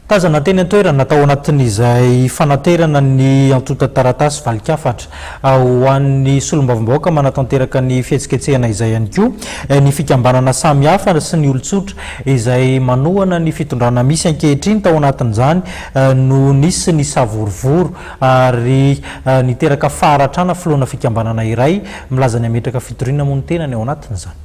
Tazana teny antoerana natao anatin'izay fanaterana ny antota taratasy valikafatra ho an'ny solombavambahoaka manatanteraka ny fihetsiketsehana izay ihany koa ny fikambanana samihafa sy ny olon-tsotra izay manohana ny fitondrana misy ankehitriny tao anatin'izany no nisy ny savorovoro ary niteraka faharatrana filoana fikambanana iray milaza ny hametraka fitoriana moa ny tenany ao anatin'izany.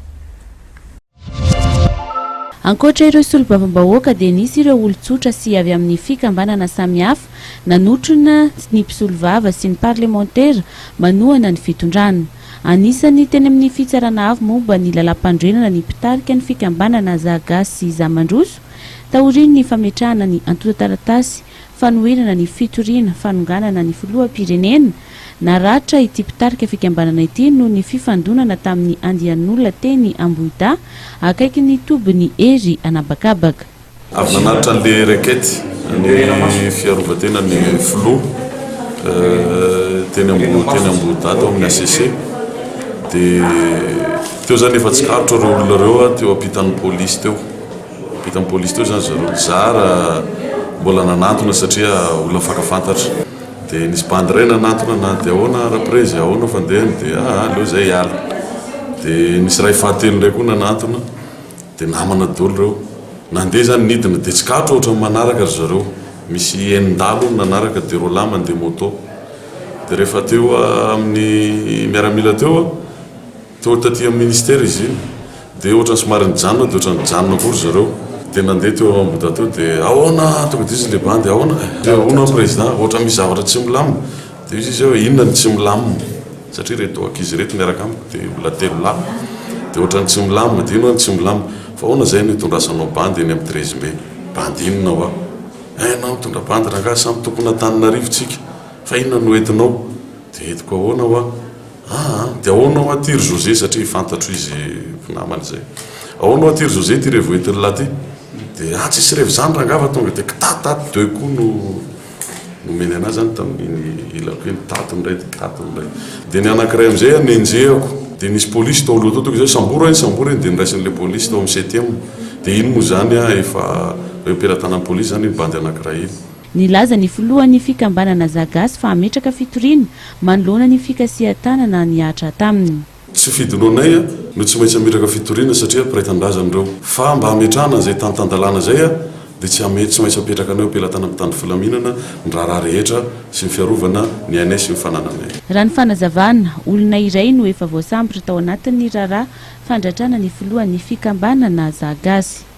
Ankoatra ireo solombavambahoaka dia nisy ireo olon-tsotra sy avy amin'ny fikambanana samihafa nanotrona ny mpisolovava sy ny parlementaira manohana ny fitondrana. Anisany teny amin'ny fitsarana avy momba ny lalampanorenana ny Mpitarika ny fikambanana Gasy sy taoriny ny fametrahana ny antota taratasy, fanohenana ny fitoriana, fanonganana ny filoham-pirenena, naratra ity Mpitarika fikambanana ity no ny fifandonana tamin'ny andian'olona teny amin'ny akaiky ny tobiny ery anabakabaka. Avy nanaratra an'le rekety ny fiarovatena ny filoha teny amboda tao amin'ny ACC dia teo zany efa tsy karotra ireo olona ireo teo ampitan'ny polisy teo. Ampitan'ny polisy teo zany zareo zara mbola nanantona satria olona fakafantatra. Dia nisy bandiray nanantona na dia ahoana raprezy ahoana fandehany dia aleo zay hiala. Dia nisy ray fahatelo ndray koa nanantona dia namana dolo ireo. Nandeha zany nidina dia tsy karotra ohatra manaraka zareo. Misy endalo nanaraka dia rola mandeha moto. Dia rehefa teo amin'ny miaramila teo taty amin'ny ministera izy iny dia ohatra ny somary nijanona dia ohatra nijanona kory zareo. Dia nandeha teo amboda teo dia ahoana tonga dia izy le bandy ahoana président ohatra misy zavatra tsy milamina dia izy hoe inona ny tsy milamina satria reto ankizy reto miaraka amiko dia mbola telo lahy dia ohatra ny tsy milamina dia inona ny tsy milamina fa ahoana zay no itondrasanao bandy eny amin'ny 13 mai bandy inona ho nao mitondra bandy rangahy samy tompona Antananarivotsika fa inona no entinao dia entiko ahoana ho dia ahoana ho atiry José satria fantatro izy mpinamana zay ahoana ho atiry José ty revo entiny lahy ty dia tsisy revo zany rangava tonga dia kitaty deux koa no meny anazy zany tamin'ny ilako eny tatiny ray dia ny anankiray amin'izay nenjehako dia nisy polisy tao aloha tao zay samboro eny dia niraisin'le polisy tao amin'ny 7e dia iny moa zany efa empelantanan'ny polisy zany iny bandy anankiray iny. Nilaza ny filohan'ny fikambanana Gasy fa hametraka fitoriana manoloana ny fikasihan-tanana niatra taminy. Tsy fidinonay no tsy maintsy hametraka fitoriana satria piraitan-drazan'ireo fa mba hametrahana zay tantandalana zay dia tsy maintsy hapetraka anao ampelantanana amin'ny tany filaminana ny raharaha rehetra sy ny fiarovana ny anay sy ny fanananay. Raha ny fanazavana olona iray no efa voasambotra tao anatin'ny raharaha fandratrana ny filohan'ny fikambanana Gasy.